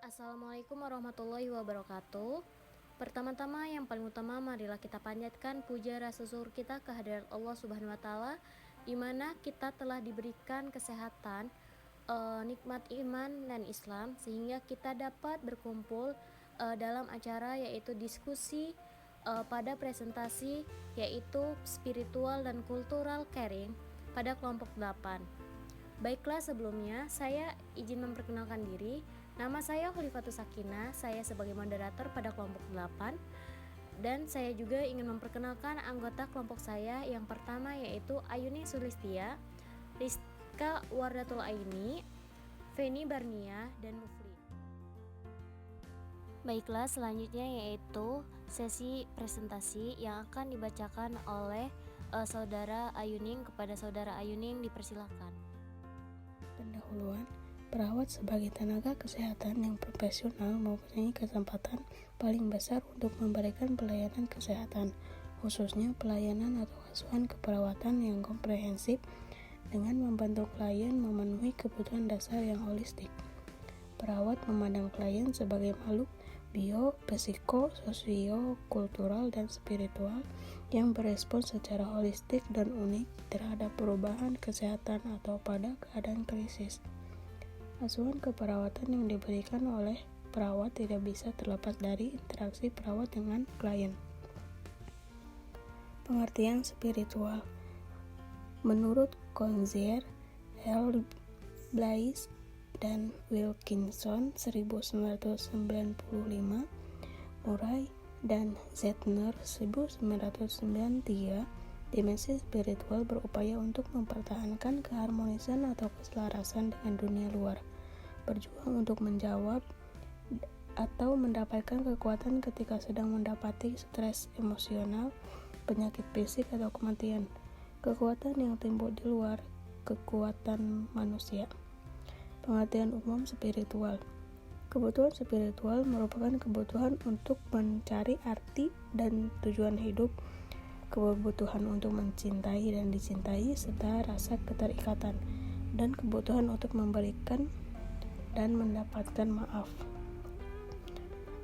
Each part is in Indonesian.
Assalamualaikum warahmatullahi wabarakatuh. Pertama-tama yang paling utama marilah kita panjatkan puja rasa syukur kita kehadirat Allah Subhanahu wa taala di mana kita telah diberikan kesehatan, nikmat iman dan Islam sehingga kita dapat berkumpul dalam acara yaitu diskusi pada presentasi yaitu spiritual dan kultural caring pada kelompok 8. Baiklah, sebelumnya saya izin memperkenalkan diri. Nama saya Khalifatus Sakinah, saya sebagai moderator pada kelompok 8. Dan saya juga ingin memperkenalkan anggota kelompok saya yang pertama yaitu Ayuni Sulistia, Rizka Wardatul Aini, Feni Barnia, dan Mufli. Baiklah, selanjutnya yaitu sesi presentasi yang akan dibacakan oleh Saudara Ayuning. Kepada Saudara Ayuning dipersilakan. Pendahuluan, perawat sebagai tenaga kesehatan yang profesional mempunyai kesempatan paling besar untuk memberikan pelayanan kesehatan, khususnya pelayanan atau asuhan keperawatan yang komprehensif dengan membantu klien memenuhi kebutuhan dasar yang holistik. Perawat memandang klien sebagai makhluk bio, psiko, sosio, kultural, dan spiritual yang berespons secara holistik dan unik terhadap perubahan kesehatan atau pada keadaan krisis. Asuhan keperawatan yang diberikan oleh perawat tidak bisa terlepas dari interaksi perawat dengan klien. Pengertian spiritual. Menurut Coetzee, L. Blaise, dan Wilkinson 1995, Murray dan Zettner 1993, dimensi spiritual berupaya untuk mempertahankan keharmonisan atau keselarasan dengan dunia luar, berjuang untuk menjawab atau mendapatkan kekuatan ketika sedang mendapati stres emosional, penyakit fisik atau kematian, kekuatan yang timbul di luar kekuatan manusia. Pengertian umum spiritual. Kebutuhan spiritual merupakan kebutuhan untuk mencari arti dan tujuan hidup, kebutuhan untuk mencintai dan dicintai, serta rasa keterikatan, dan kebutuhan untuk memberikan dan mendapatkan maaf.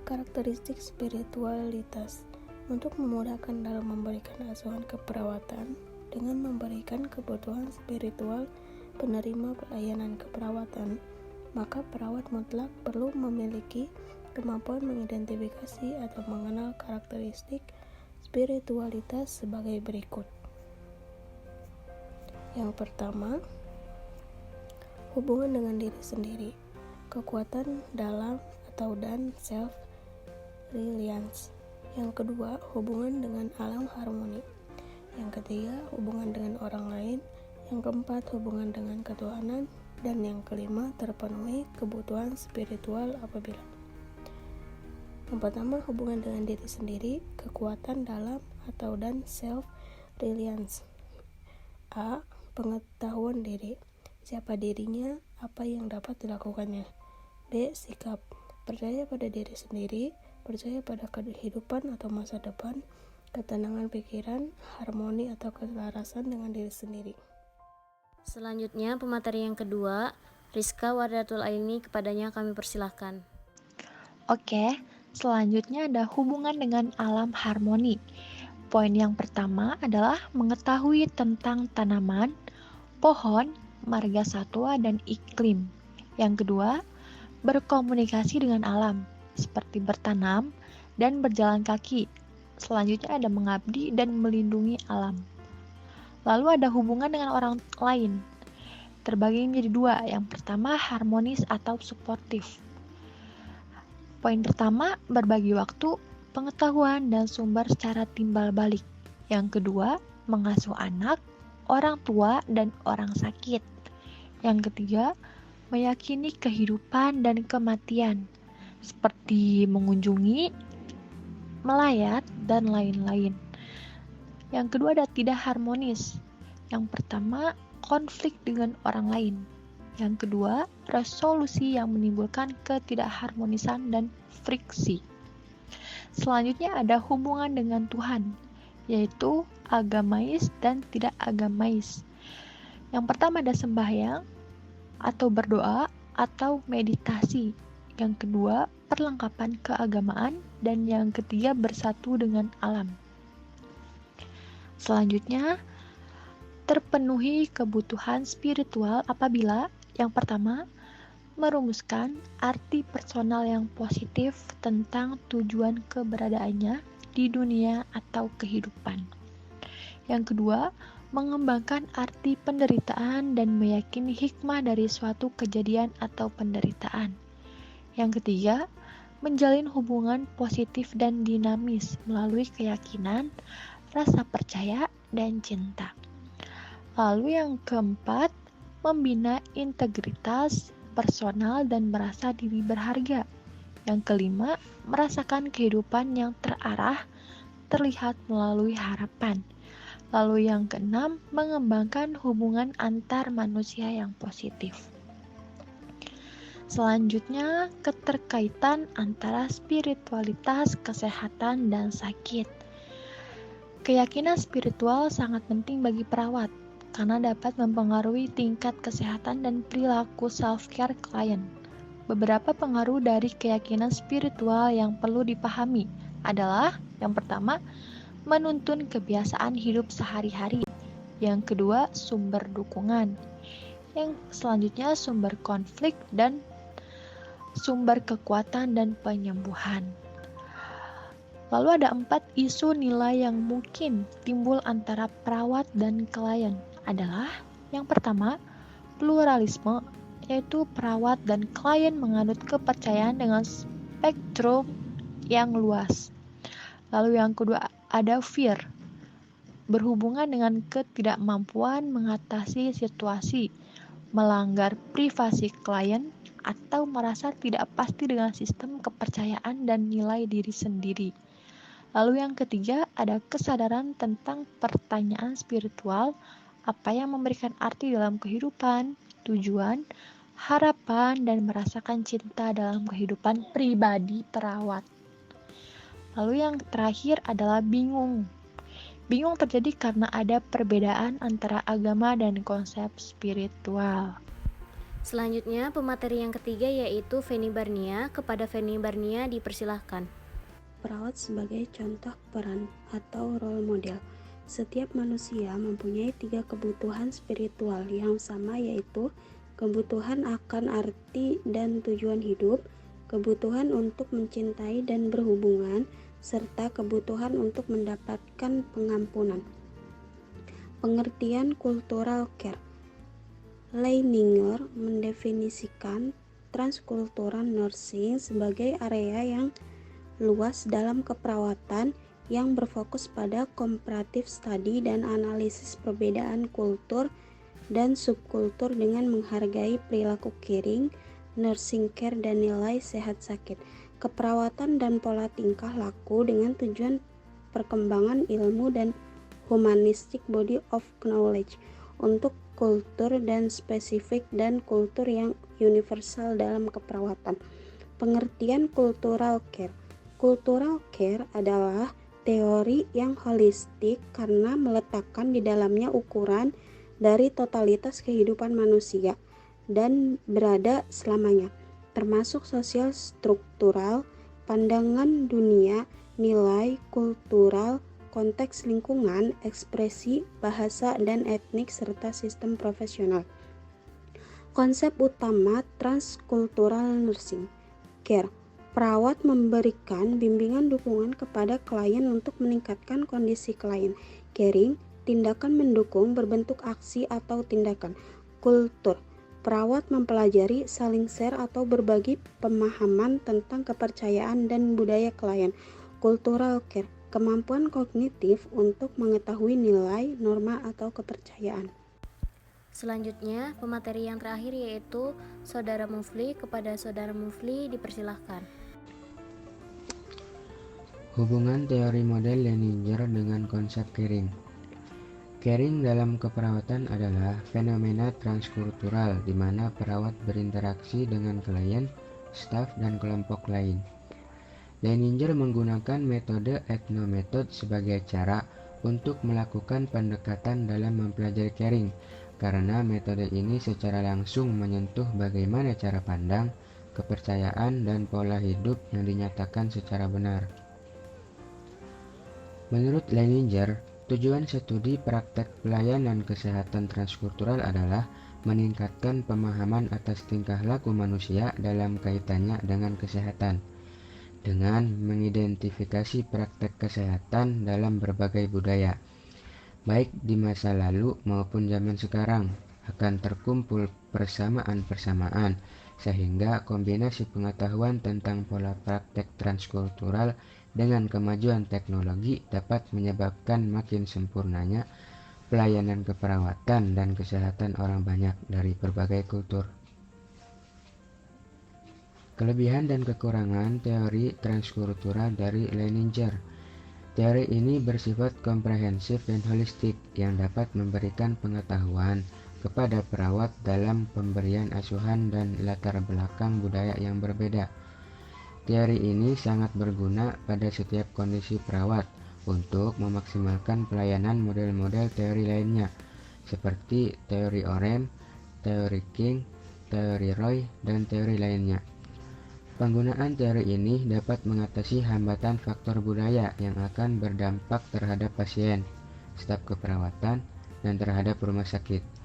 Karakteristik spiritualitas. Untuk memudahkan dalam memberikan asuhan keperawatan dengan memberikan kebutuhan spiritual penerima pelayanan keperawatan, maka perawat mutlak perlu memiliki kemampuan mengidentifikasi atau mengenal karakteristik spiritualitas sebagai berikut. Yang pertama, hubungan dengan diri sendiri, kekuatan dalam atau dan self-reliance. Yang kedua, hubungan dengan alam harmoni. Yang ketiga, hubungan dengan orang lain. Yang keempat, hubungan dengan ketuhanan. Dan yang kelima, terpenuhi kebutuhan spiritual apabila. Yang pertama, hubungan dengan diri sendiri, kekuatan dalam atau dan self-reliance. A. Pengetahuan diri. Siapa dirinya, apa yang dapat dilakukannya. B. Sikap. Percaya pada diri sendiri, percaya pada kehidupan atau masa depan, ketenangan pikiran, harmoni atau keselarasan dengan diri sendiri. Selanjutnya, pemateri yang kedua, Rizka Wardatul Aini, kepadanya kami persilahkan. Oke, selanjutnya ada hubungan dengan alam harmoni. Poin yang pertama adalah mengetahui tentang tanaman, pohon, marga satwa, dan iklim. Yang kedua, berkomunikasi dengan alam, seperti bertanam dan berjalan kaki. Selanjutnya ada mengabdi dan melindungi alam. Lalu ada hubungan dengan orang lain. Terbagi menjadi dua. Yang pertama, harmonis atau suportif. Poin pertama, berbagi waktu, pengetahuan, dan sumber secara timbal balik. Yang kedua, mengasuh anak, orang tua, dan orang sakit. Yang ketiga, meyakini kehidupan dan kematian, seperti mengunjungi, melayat, dan lain-lain. Yang kedua ada tidak harmonis. Yang pertama, konflik dengan orang lain. Yang kedua, resolusi yang menimbulkan ketidakharmonisan dan friksi. Selanjutnya ada hubungan dengan Tuhan, yaitu agamais dan tidak agamais. Yang pertama ada sembahyang atau berdoa atau meditasi. yang kedua perlengkapan keagamaan, dan yang ketiga bersatu dengan alam. Selanjutnya, terpenuhi kebutuhan spiritual apabila yang pertama, merumuskan arti personal yang positif tentang tujuan keberadaannya di dunia atau kehidupan. Yang kedua, mengembangkan arti penderitaan dan meyakini hikmah dari suatu kejadian atau penderitaan. Yang ketiga, menjalin hubungan positif dan dinamis melalui keyakinan, rasa percaya, dan cinta. Lalu yang keempat, membina integritas personal dan merasa diri berharga. Yang kelima, merasakan kehidupan yang terarah, terlihat melalui harapan. Lalu yang keenam, mengembangkan hubungan antar manusia yang positif. Selanjutnya, keterkaitan antara spiritualitas, kesehatan, dan sakit. Keyakinan spiritual sangat penting bagi perawat, karena dapat mempengaruhi tingkat kesehatan dan perilaku self-care klien. Beberapa pengaruh dari keyakinan spiritual yang perlu dipahami adalah, yang pertama, menuntun kebiasaan hidup sehari-hari. Yang kedua, sumber dukungan. Yang selanjutnya, sumber konflik dan sumber kekuatan dan penyembuhan. Lalu ada 4 isu nilai yang mungkin timbul antara perawat dan klien adalah, yang pertama, pluralisme, yaitu perawat dan klien menganut kepercayaan dengan spektrum yang luas. Lalu yang kedua ada fear, berhubungan dengan ketidakmampuan mengatasi situasi, melanggar privasi klien, atau merasa tidak pasti dengan sistem kepercayaan dan nilai diri sendiri. Lalu yang ketiga ada kesadaran tentang pertanyaan spiritual, apa yang memberikan arti dalam kehidupan, tujuan, harapan, dan merasakan cinta dalam kehidupan pribadi perawat. Lalu yang terakhir adalah bingung. Bingung terjadi karena ada perbedaan antara agama dan konsep spiritual. Selanjutnya, pemateri yang ketiga yaitu Feni Barnia. Kepada Feni Barnia dipersilahkan. Perawat sebagai contoh peran atau role model. Setiap manusia mempunyai 3 kebutuhan spiritual yang sama, yaitu kebutuhan akan arti dan tujuan hidup, kebutuhan untuk mencintai dan berhubungan, serta kebutuhan untuk mendapatkan pengampunan. Pengertian cultural care. Leininger mendefinisikan transkultural nursing sebagai area yang luas dalam keperawatan yang berfokus pada comparative study dan analisis perbedaan kultur dan subkultur dengan menghargai perilaku caring, nursing care, dan nilai sehat sakit, keperawatan dan pola tingkah laku dengan tujuan perkembangan ilmu dan humanistic body of knowledge untuk kultur dan spesifik dan kultur yang universal dalam keperawatan. Pengertian cultural care. Cultural care adalah teori yang holistik karena meletakkan di dalamnya ukuran dari totalitas kehidupan manusia dan berada selamanya, termasuk sosial struktural, pandangan dunia, nilai kultural, konteks lingkungan, ekspresi, bahasa, dan etnik, serta sistem profesional. Konsep utama transkultural nursing care. Perawat memberikan bimbingan dukungan kepada klien untuk meningkatkan kondisi klien. Caring, tindakan mendukung berbentuk aksi atau tindakan. Kultur, perawat mempelajari, saling share atau berbagi pemahaman tentang kepercayaan dan budaya klien. Cultural care, kemampuan kognitif untuk mengetahui nilai, norma, atau kepercayaan. Selanjutnya, pemateri yang terakhir yaitu Saudara Mufli. Kepada Saudara Mufli dipersilahkan. Hubungan teori model Leininger dengan konsep caring. Caring dalam keperawatan adalah fenomena transkultural di mana perawat berinteraksi dengan klien, staf, dan kelompok lain. Leininger menggunakan metode ethnometode sebagai cara untuk melakukan pendekatan dalam mempelajari caring, karena metode ini secara langsung menyentuh bagaimana cara pandang, kepercayaan, dan pola hidup yang dinyatakan secara benar. Menurut Leininger, tujuan studi praktek pelayanan kesehatan transkultural adalah meningkatkan pemahaman atas tingkah laku manusia dalam kaitannya dengan kesehatan, dengan mengidentifikasi praktek kesehatan dalam berbagai budaya, baik di masa lalu maupun zaman sekarang, akan terkumpul persamaan-persamaan, sehingga kombinasi pengetahuan tentang pola praktek transkultural dengan kemajuan teknologi dapat menyebabkan makin sempurnanya pelayanan keperawatan dan kesehatan orang banyak dari berbagai kultur. Kelebihan dan kekurangan teori transkultural dari Leininger. Teori ini bersifat komprehensif dan holistik yang dapat memberikan pengetahuan kepada perawat dalam pemberian asuhan dan latar belakang budaya yang berbeda. Teori ini sangat berguna pada setiap kondisi perawat untuk memaksimalkan pelayanan model-model teori lainnya, seperti teori Orem, teori King, teori Roy, dan teori lainnya. Penggunaan teori ini dapat mengatasi hambatan faktor budaya yang akan berdampak terhadap pasien, staf keperawatan, dan terhadap rumah sakit.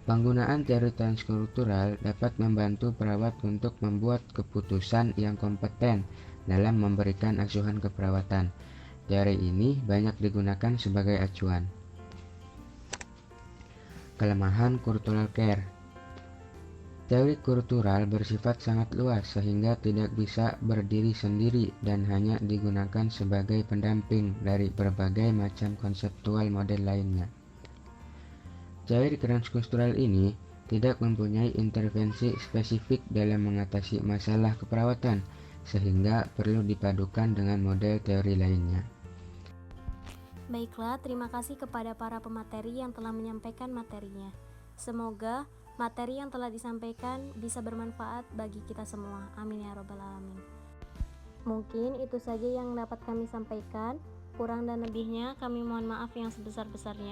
Penggunaan teori transkultural dapat membantu perawat untuk membuat keputusan yang kompeten dalam memberikan asuhan keperawatan. Teori ini banyak digunakan sebagai acuan. Kelemahan cultural care. Teori kultural bersifat sangat luas sehingga tidak bisa berdiri sendiri dan hanya digunakan sebagai pendamping dari berbagai macam konseptual model lainnya. Teori transkultural ini tidak mempunyai intervensi spesifik dalam mengatasi masalah keperawatan, sehingga perlu dipadukan dengan model teori lainnya. Baiklah, terima kasih kepada para pemateri yang telah menyampaikan materinya. Semoga materi yang telah disampaikan bisa bermanfaat bagi kita semua. Amin ya robbal alamin. Mungkin itu saja yang dapat kami sampaikan. Kurang dan lebihnya kami mohon maaf yang sebesar-besarnya.